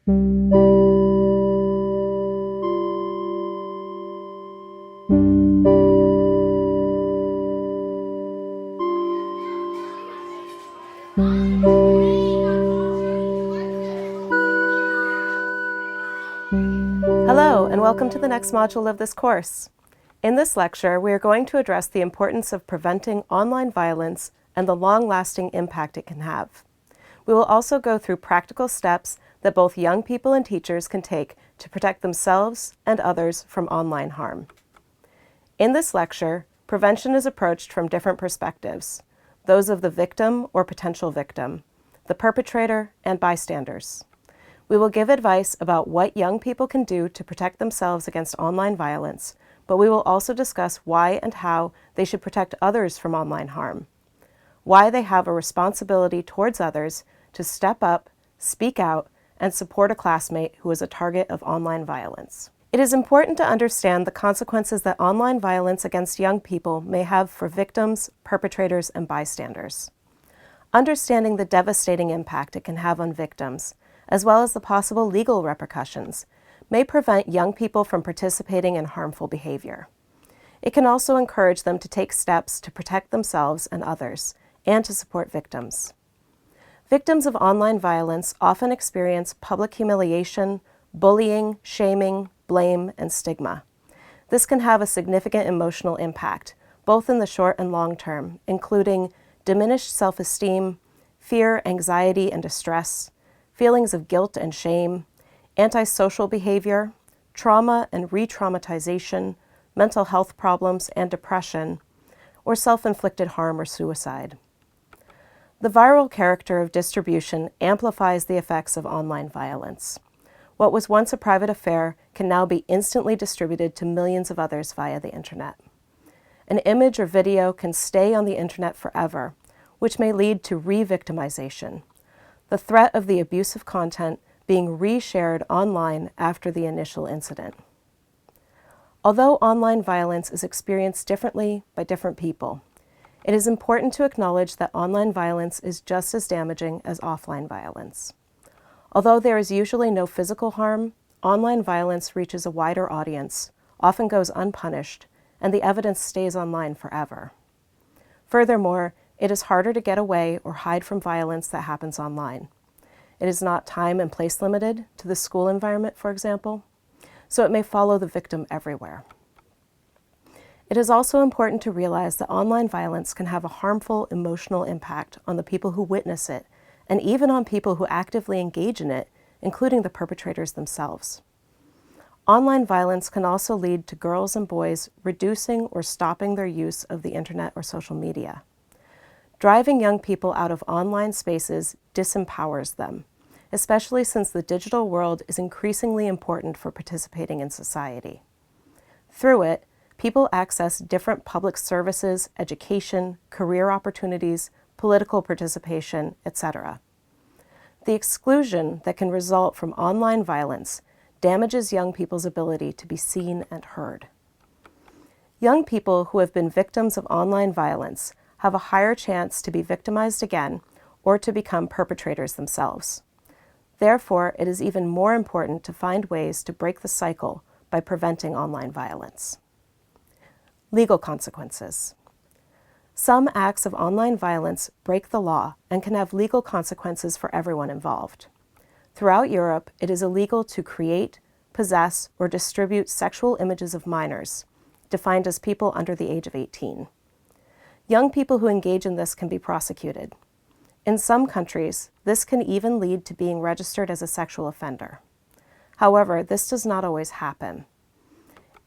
Hello, and welcome to the next module of this course. In this lecture, we are going to address the importance of preventing online violence and the long-lasting impact it can have. We will also go through practical steps that both young people and teachers can take to protect themselves and others from online harm. In this lecture, prevention is approached from different perspectives, those of the victim or potential victim, the perpetrator, and bystanders. We will give advice about what young people can do to protect themselves against online violence, but we will also discuss why and how they should protect others from online harm, why they have a responsibility towards others to step up, speak out, and support a classmate who is a target of online violence. It is important to understand the consequences that online violence against young people may have for victims, perpetrators, and bystanders. Understanding the devastating impact it can have on victims, as well as the possible legal repercussions, may prevent young people from participating in harmful behavior. It can also encourage them to take steps to protect themselves and others, and to support victims. Victims of online violence often experience public humiliation, bullying, shaming, blame, and stigma. This can have a significant emotional impact, both in the short and long term, including diminished self-esteem, fear, anxiety, and distress, feelings of guilt and shame, antisocial behavior, trauma and re-traumatization, mental health problems and depression, or self-inflicted harm or suicide. The viral character of distribution amplifies the effects of online violence. What was once a private affair can now be instantly distributed to millions of others via the internet. An image or video can stay on the internet forever, which may lead to re-victimization, the threat of the abusive content being re-shared online after the initial incident. Although online violence is experienced differently by different people, it is important to acknowledge that online violence is just as damaging as offline violence. Although there is usually no physical harm, online violence reaches a wider audience, often goes unpunished, and the evidence stays online forever. Furthermore, it is harder to get away or hide from violence that happens online. It is not time and place limited to the school environment, for example, so it may follow the victim everywhere. It is also important to realize that online violence can have a harmful emotional impact on the people who witness it, and even on people who actively engage in it, including the perpetrators themselves. Online violence can also lead to girls and boys reducing or stopping their use of the internet or social media. Driving young people out of online spaces disempowers them, especially since the digital world is increasingly important for participating in society. Through it, people access different public services, education, career opportunities, political participation, etc. The exclusion that can result from online violence damages young people's ability to be seen and heard. Young people who have been victims of online violence have a higher chance to be victimized again or to become perpetrators themselves. Therefore, it is even more important to find ways to break the cycle by preventing online violence. Legal consequences. Some acts of online violence break the law and can have legal consequences for everyone involved. Throughout Europe, it is illegal to create, possess, or distribute sexual images of minors, defined as people under the age of 18. Young people who engage in this can be prosecuted. In some countries, this can even lead to being registered as a sexual offender. However, this does not always happen.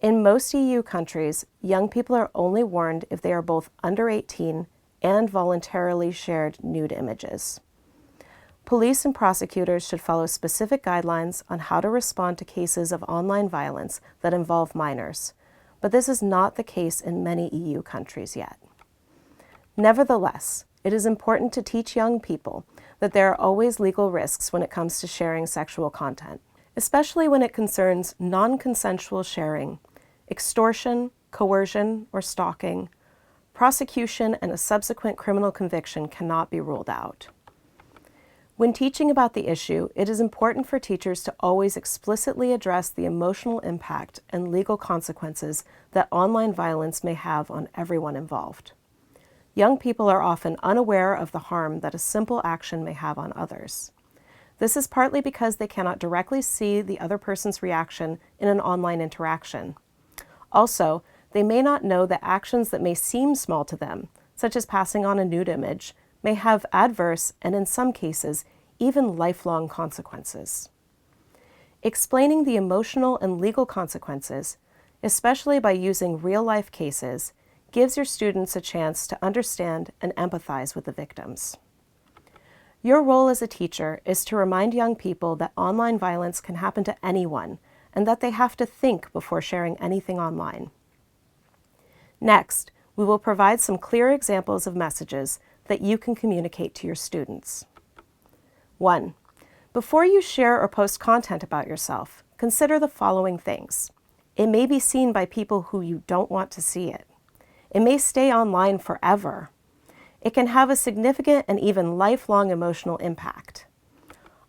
In most EU countries, young people are only warned if they are both under 18 and voluntarily shared nude images. Police and prosecutors should follow specific guidelines on how to respond to cases of online violence that involve minors, but this is not the case in many EU countries yet. Nevertheless, it is important to teach young people that there are always legal risks when it comes to sharing sexual content, especially when it concerns non-consensual sharing, extortion, coercion, or stalking. Prosecution and a subsequent criminal conviction cannot be ruled out. When teaching about the issue, it is important for teachers to always explicitly address the emotional impact and legal consequences that online violence may have on everyone involved. Young people are often unaware of the harm that a simple action may have on others. This is partly because they cannot directly see the other person's reaction in an online interaction. Also, they may not know that actions that may seem small to them, such as passing on a nude image, may have adverse and, in some cases, even lifelong consequences. Explaining the emotional and legal consequences, especially by using real-life cases, gives your students a chance to understand and empathize with the victims. Your role as a teacher is to remind young people that online violence can happen to anyone and that they have to think before sharing anything online. Next, we will provide some clear examples of messages that you can communicate to your students. 1. Before you share or post content about yourself, consider the following things. It may be seen by people who you don't want to see it. It may stay online forever. It can have a significant and even lifelong emotional impact.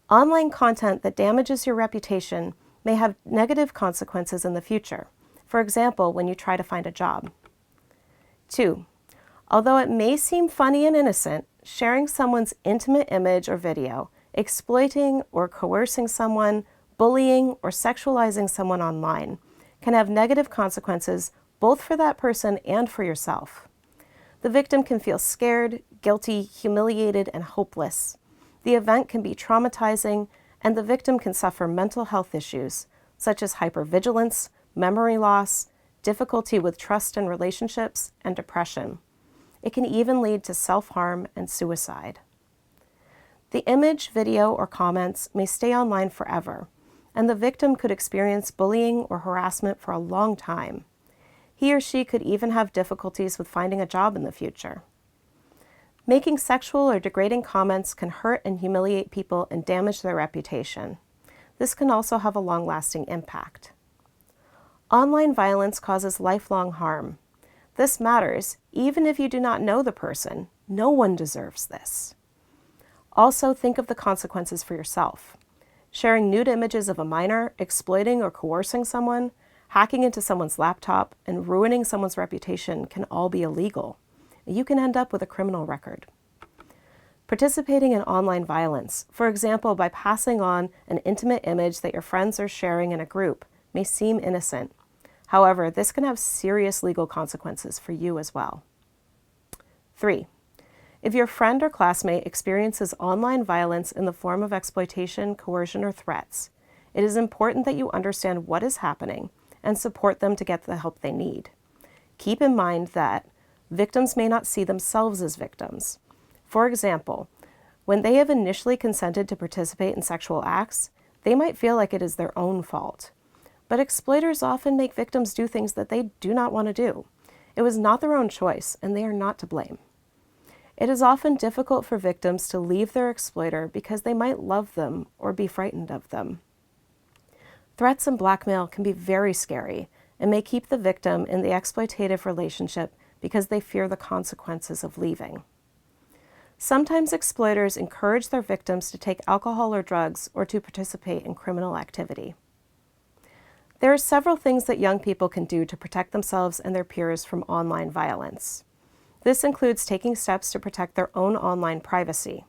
Online content that damages your reputation may have negative consequences in the future, for example, when you try to find a job. 2. Although it may seem funny and innocent, sharing someone's intimate image or video, exploiting or coercing someone, bullying or sexualizing someone online can have negative consequences both for that person and for yourself. The victim can feel scared, guilty, humiliated, and hopeless. The event can be traumatizing, and the victim can suffer mental health issues such as hypervigilance, memory loss, difficulty with trust and relationships, and depression. It can even lead to self-harm and suicide. The image, video, or comments may stay online forever, and the victim could experience bullying or harassment for a long time. He or she could even have difficulties with finding a job in the future. Making sexual or degrading comments can hurt and humiliate people and damage their reputation. This can also have a long-lasting impact. Online violence causes lifelong harm. This matters even if you do not know the person. No one deserves this. Also, think of the consequences for yourself. Sharing nude images of a minor, exploiting or coercing someone, hacking into someone's laptop, and ruining someone's reputation can all be illegal. You can end up with a criminal record. Participating in online violence, for example, by passing on an intimate image that your friends are sharing in a group, may seem innocent. However, this can have serious legal consequences for you as well. 3. If your friend or classmate experiences online violence in the form of exploitation, coercion, or threats, it is important that you understand what is happening and support them to get the help they need. Keep in mind that victims may not see themselves as victims. For example, when they have initially consented to participate in sexual acts, they might feel like it is their own fault. But exploiters often make victims do things that they do not want to do. It was not their own choice, and they are not to blame. It is often difficult for victims to leave their exploiter because they might love them or be frightened of them. Threats and blackmail can be very scary and may keep the victim in the exploitative relationship because they fear the consequences of leaving. Sometimes exploiters encourage their victims to take alcohol or drugs or to participate in criminal activity. There are several things that young people can do to protect themselves and their peers from online violence. This includes taking steps to protect their own online privacy.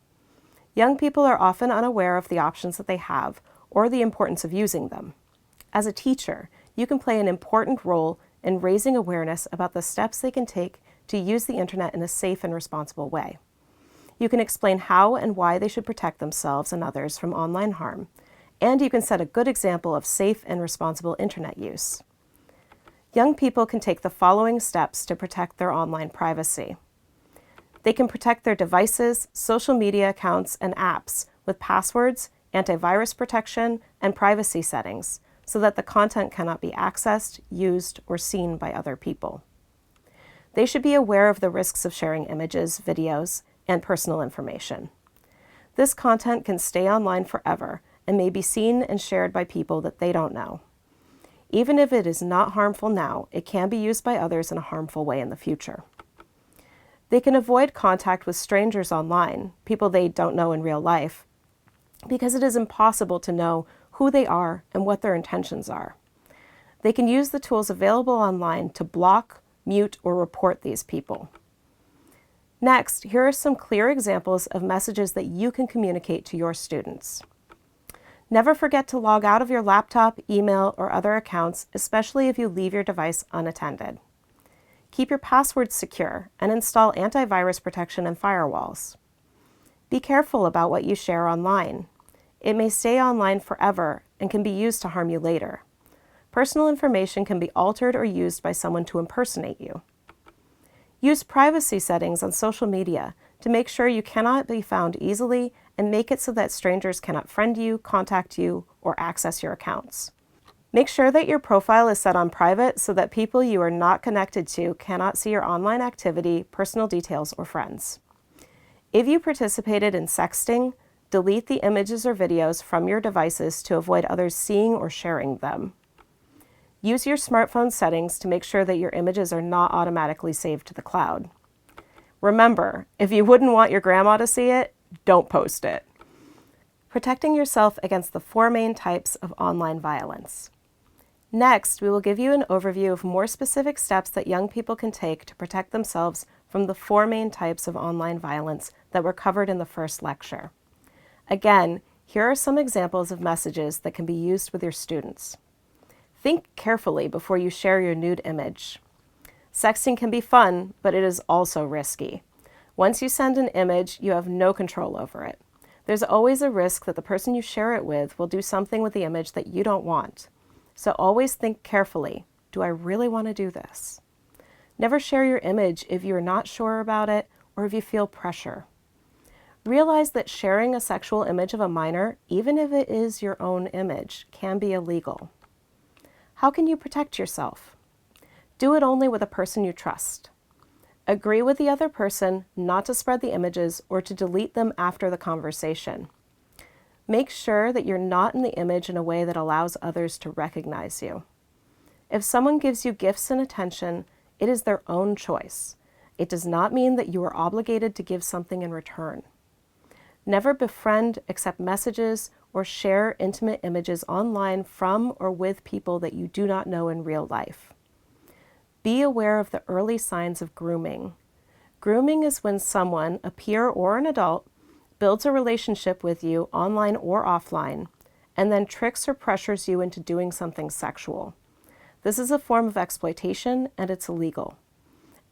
Young people are often unaware of the options that they have or the importance of using them. As a teacher, you can play an important role in raising awareness about the steps they can take to use the internet in a safe and responsible way. You can explain how and why they should protect themselves and others from online harm, and you can set a good example of safe and responsible internet use. Young people can take the following steps to protect their online privacy. They can protect their devices, social media accounts, and apps with passwords, antivirus protection, and privacy settings so that the content cannot be accessed, used, or seen by other people. They should be aware of the risks of sharing images, videos, and personal information. This content can stay online forever and may be seen and shared by people that they don't know. Even if it is not harmful now, it can be used by others in a harmful way in the future. They can avoid contact with strangers online, people they don't know in real life, because it is impossible to know who they are and what their intentions are. They can use the tools available online to block, mute, or report these people. Next, here are some clear examples of messages that you can communicate to your students. Never forget to log out of your laptop, email, or other accounts, especially if you leave your device unattended. Keep your passwords secure and install antivirus protection and firewalls. Be careful about what you share online. It may stay online forever and can be used to harm you later. Personal information can be altered or used by someone to impersonate you. Use privacy settings on social media to make sure you cannot be found easily and make it so that strangers cannot friend you, contact you, or access your accounts. Make sure that your profile is set on private so that people you are not connected to cannot see your online activity, personal details, or friends. If you participated in sexting, delete the images or videos from your devices to avoid others seeing or sharing them. Use your smartphone settings to make sure that your images are not automatically saved to the cloud. Remember, if you wouldn't want your grandma to see it, don't post it. Protecting yourself against the 4 main types of online violence. Next, we will give you an overview of more specific steps that young people can take to protect themselves from the 4 main types of online violence that were covered in the first lecture. Again, here are some examples of messages that can be used with your students. Think carefully before you share your nude image. Sexting can be fun, but it is also risky. Once you send an image, you have no control over it. There's always a risk that the person you share it with will do something with the image that you don't want. So always think carefully, do I really want to do this? Never share your image if you're not sure about it or if you feel pressure. Realize that sharing a sexual image of a minor, even if it is your own image, can be illegal. How can you protect yourself? Do it only with a person you trust. Agree with the other person not to spread the images or to delete them after the conversation. Make sure that you're not in the image in a way that allows others to recognize you. If someone gives you gifts and attention, it is their own choice. It does not mean that you are obligated to give something in return. Never befriend, accept messages, or share intimate images online from or with people that you do not know in real life. Be aware of the early signs of grooming. Grooming is when someone, a peer or an adult, builds a relationship with you online or offline, and then tricks or pressures you into doing something sexual. This is a form of exploitation and it's illegal.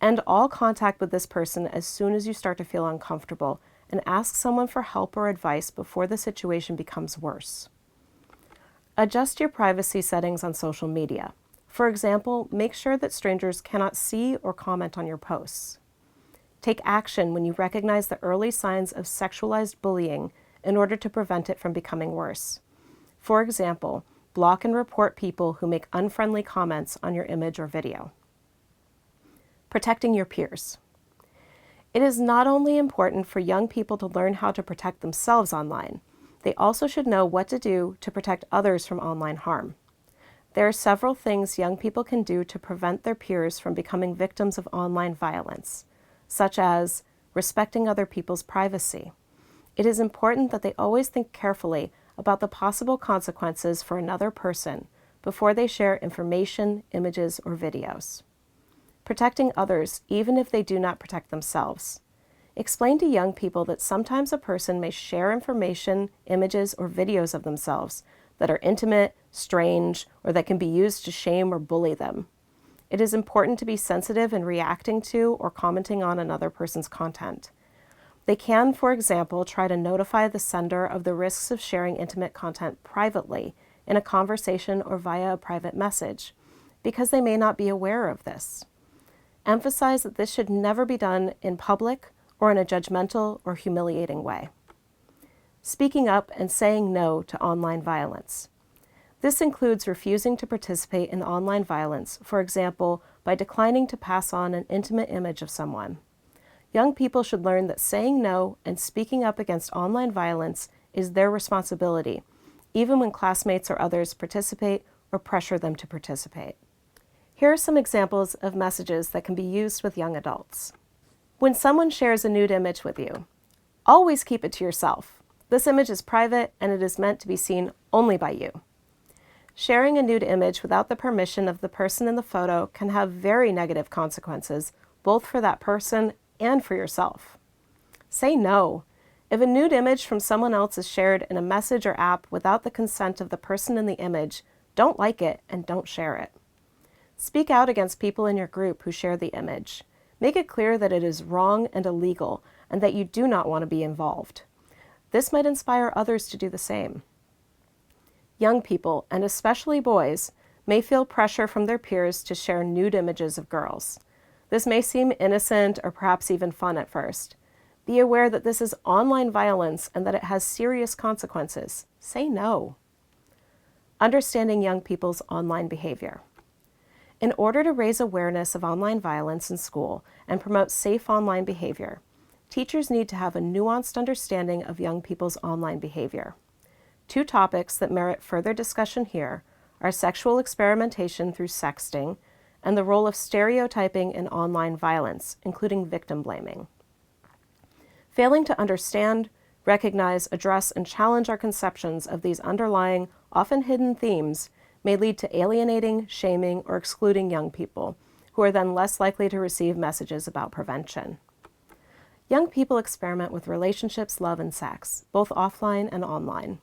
End all contact with this person as soon as you start to feel uncomfortable and ask someone for help or advice before the situation becomes worse. Adjust your privacy settings on social media. For example, make sure that strangers cannot see or comment on your posts. Take action when you recognize the early signs of sexualized bullying in order to prevent it from becoming worse. For example, block and report people who make unfriendly comments on your image or video. Protecting your peers. It is not only important for young people to learn how to protect themselves online, they also should know what to do to protect others from online harm. There are several things young people can do to prevent their peers from becoming victims of online violence, such as respecting other people's privacy. It is important that they always think carefully about the possible consequences for another person before they share information, images, or videos. Protecting others, even if they do not protect themselves. Explain to young people that sometimes a person may share information, images, or videos of themselves that are intimate, strange, or that can be used to shame or bully them. It is important to be sensitive in reacting to or commenting on another person's content. They can, for example, try to notify the sender of the risks of sharing intimate content privately in a conversation or via a private message, because they may not be aware of this. Emphasize that this should never be done in public or in a judgmental or humiliating way. Speaking up and saying no to online violence. This includes refusing to participate in online violence, for example, by declining to pass on an intimate image of someone. Young people should learn that saying no and speaking up against online violence is their responsibility, even when classmates or others participate or pressure them to participate. Here are some examples of messages that can be used with young adults. When someone shares a nude image with you, always keep it to yourself. This image is private and it is meant to be seen only by you. Sharing a nude image without the permission of the person in the photo can have very negative consequences, both for that person and for yourself. Say no. If a nude image from someone else is shared in a message or app without the consent of the person in the image, don't like it and don't share it. Speak out against people in your group who share the image. Make it clear that it is wrong and illegal and that you do not want to be involved. This might inspire others to do the same. Young people, and especially boys, may feel pressure from their peers to share nude images of girls. This may seem innocent or perhaps even fun at first. Be aware that this is online violence and that it has serious consequences. Say no. Understanding young people's online behavior. In order to raise awareness of online violence in school and promote safe online behavior, teachers need to have a nuanced understanding of young people's online behavior. Two topics that merit further discussion here are sexual experimentation through sexting and the role of stereotyping in online violence, including victim blaming. Failing to understand, recognize, address, and challenge our conceptions of these underlying, often hidden themes may lead to alienating, shaming, or excluding young people, who are then less likely to receive messages about prevention. Young people experiment with relationships, love, and sex, both offline and online.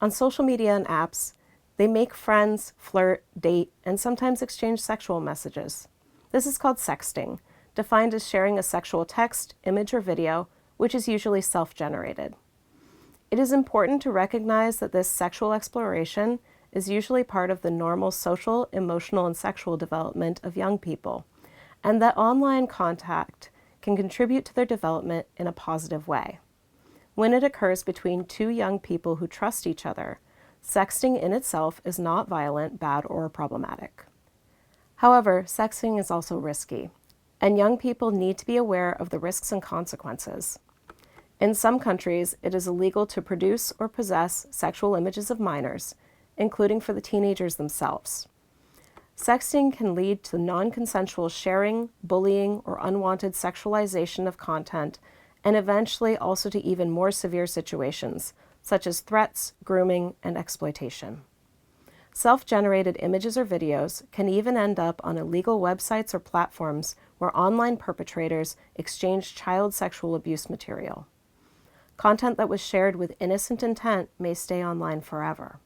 On social media and apps, they make friends, flirt, date, and sometimes exchange sexual messages. This is called sexting, defined as sharing a sexual text, image, or video, which is usually self-generated. It is important to recognize that this sexual exploration is usually part of the normal social, emotional, and sexual development of young people, and that online contact can contribute to their development in a positive way. When it occurs between two young people who trust each other, sexting in itself is not violent, bad, or problematic. However, sexting is also risky, and young people need to be aware of the risks and consequences. In some countries, it is illegal to produce or possess sexual images of minors, including for the teenagers themselves. Sexting can lead to non-consensual sharing, bullying, or unwanted sexualization of content, and eventually also to even more severe situations, such as threats, grooming, and exploitation. Self-generated images or videos can even end up on illegal websites or platforms where online perpetrators exchange child sexual abuse material. Content that was shared with innocent intent may stay online forever.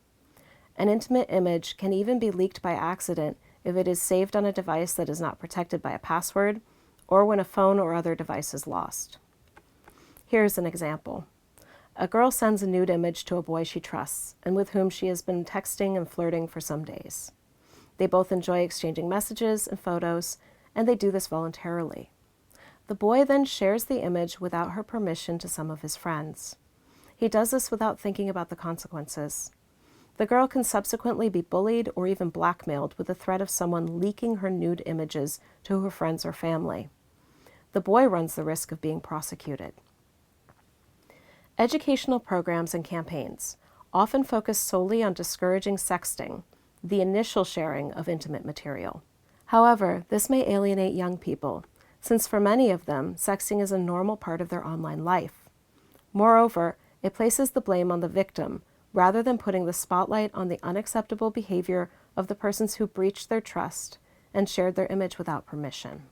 An intimate image can even be leaked by accident if it is saved on a device that is not protected by a password, or when a phone or other device is lost. Here's an example. A girl sends a nude image to a boy she trusts and with whom she has been texting and flirting for some days. They both enjoy exchanging messages and photos, and they do this voluntarily. The boy then shares the image without her permission to some of his friends. He does this without thinking about the consequences. The girl can subsequently be bullied or even blackmailed with the threat of someone leaking her nude images to her friends or family. The boy runs the risk of being prosecuted. Educational programs and campaigns often focus solely on discouraging sexting, the initial sharing of intimate material. However, this may alienate young people, since for many of them, sexting is a normal part of their online life. Moreover, it places the blame on the victim, rather than putting the spotlight on the unacceptable behavior of the persons who breached their trust and shared their image without permission.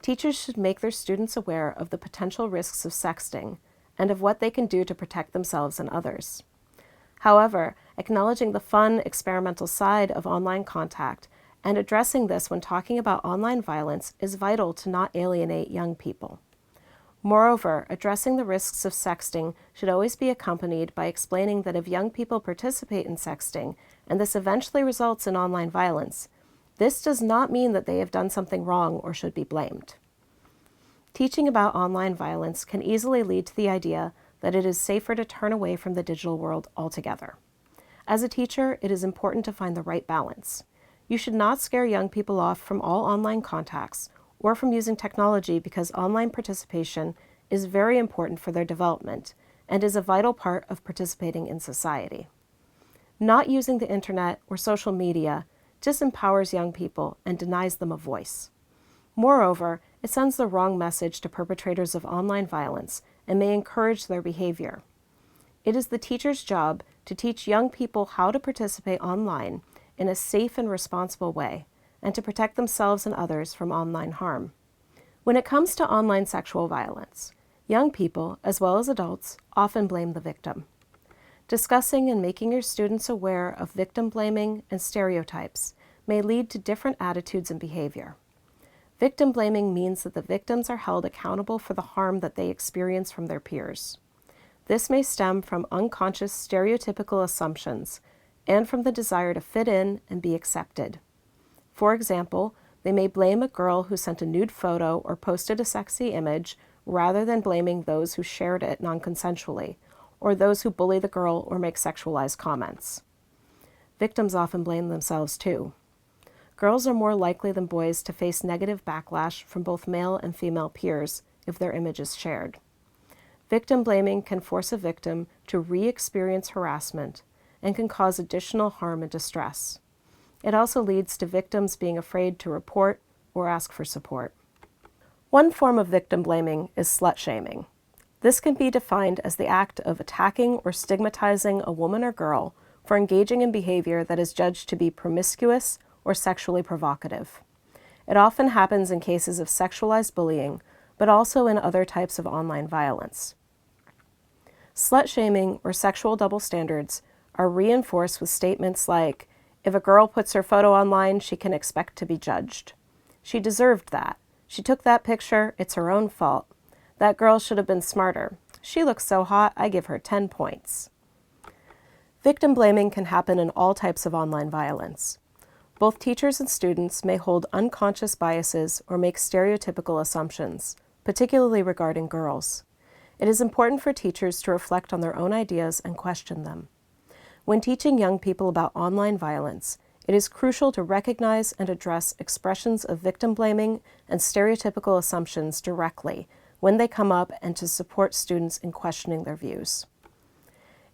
Teachers should make their students aware of the potential risks of sexting and of what they can do to protect themselves and others. However, acknowledging the fun, experimental side of online contact and addressing this when talking about online violence is vital to not alienate young people. Moreover, addressing the risks of sexting should always be accompanied by explaining that if young people participate in sexting and this eventually results in online violence, this does not mean that they have done something wrong or should be blamed. Teaching about online violence can easily lead to the idea that it is safer to turn away from the digital world altogether. As a teacher, it is important to find the right balance. You should not scare young people off from all online contacts or from using technology because online participation is very important for their development and is a vital part of participating in society. Not using the internet or social media disempowers young people and denies them a voice. Moreover, it sends the wrong message to perpetrators of online violence and may encourage their behavior. It is the teacher's job to teach young people how to participate online in a safe and responsible way, and to protect themselves and others from online harm. When it comes to online sexual violence, young people, as well as adults, often blame the victim. Discussing and making your students aware of victim blaming and stereotypes may lead to different attitudes and behavior. Victim blaming means that the victims are held accountable for the harm that they experience from their peers. This may stem from unconscious stereotypical assumptions and from the desire to fit in and be accepted. For example, they may blame a girl who sent a nude photo or posted a sexy image rather than blaming those who shared it non-consensually, or those who bully the girl or make sexualized comments. Victims often blame themselves too. Girls are more likely than boys to face negative backlash from both male and female peers if their image is shared. Victim blaming can force a victim to re-experience harassment and can cause additional harm and distress. It also leads to victims being afraid to report or ask for support. One form of victim blaming is slut-shaming. This can be defined as the act of attacking or stigmatizing a woman or girl for engaging in behavior that is judged to be promiscuous or sexually provocative. It often happens in cases of sexualized bullying, but also in other types of online violence. Slut-shaming or sexual double standards are reinforced with statements like, if a girl puts her photo online, she can expect to be judged. She deserved that. She took that picture, it's her own fault. That girl should have been smarter. She looks so hot, I give her 10 points. Victim blaming can happen in all types of online violence. Both teachers and students may hold unconscious biases or make stereotypical assumptions, particularly regarding girls. It is important for teachers to reflect on their own ideas and question them. When teaching young people about online violence, it is crucial to recognize and address expressions of victim blaming and stereotypical assumptions directly when they come up and to support students in questioning their views.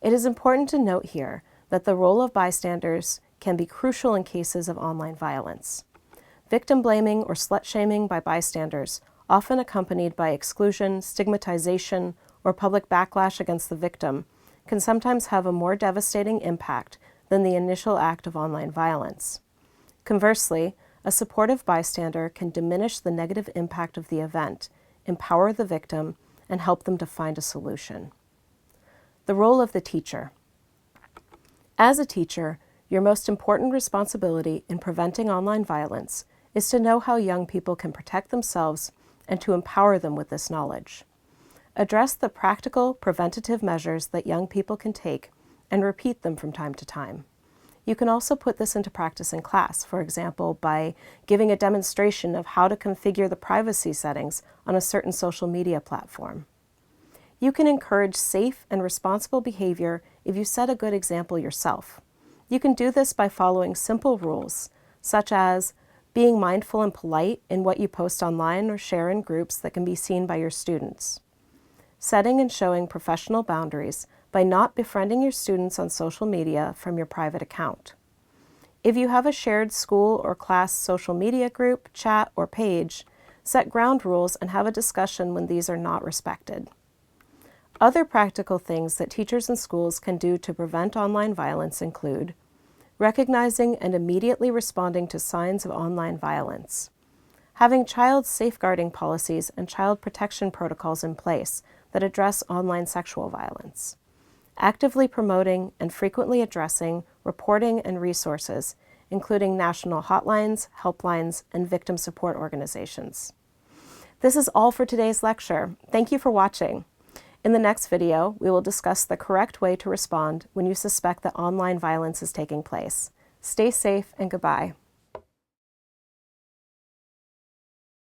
It is important to note here that the role of bystanders can be crucial in cases of online violence. Victim blaming or slut-shaming by bystanders, often accompanied by exclusion, stigmatization, or public backlash against the victim, can sometimes have a more devastating impact than the initial act of online violence. Conversely, a supportive bystander can diminish the negative impact of the event, empower the victim, and help them to find a solution. The role of the teacher. As a teacher, your most important responsibility in preventing online violence is to know how young people can protect themselves and to empower them with this knowledge. Address the practical, preventative measures that young people can take and repeat them from time to time. You can also put this into practice in class, for example, by giving a demonstration of how to configure the privacy settings on a certain social media platform. You can encourage safe and responsible behavior if you set a good example yourself. You can do this by following simple rules, such as being mindful and polite in what you post online or share in groups that can be seen by your students. Setting and showing professional boundaries by not befriending your students on social media from your private account. If you have a shared school or class social media group, chat, or page, set ground rules and have a discussion when these are not respected. Other practical things that teachers and schools can do to prevent online violence include recognizing and immediately responding to signs of online violence, having child safeguarding policies and child protection protocols in place that address online sexual violence, actively promoting and frequently addressing reporting and resources, including national hotlines, helplines, and victim support organizations. This is all for today's lecture. Thank you for watching. In the next video, we will discuss the correct way to respond when you suspect that online violence is taking place. Stay safe and goodbye.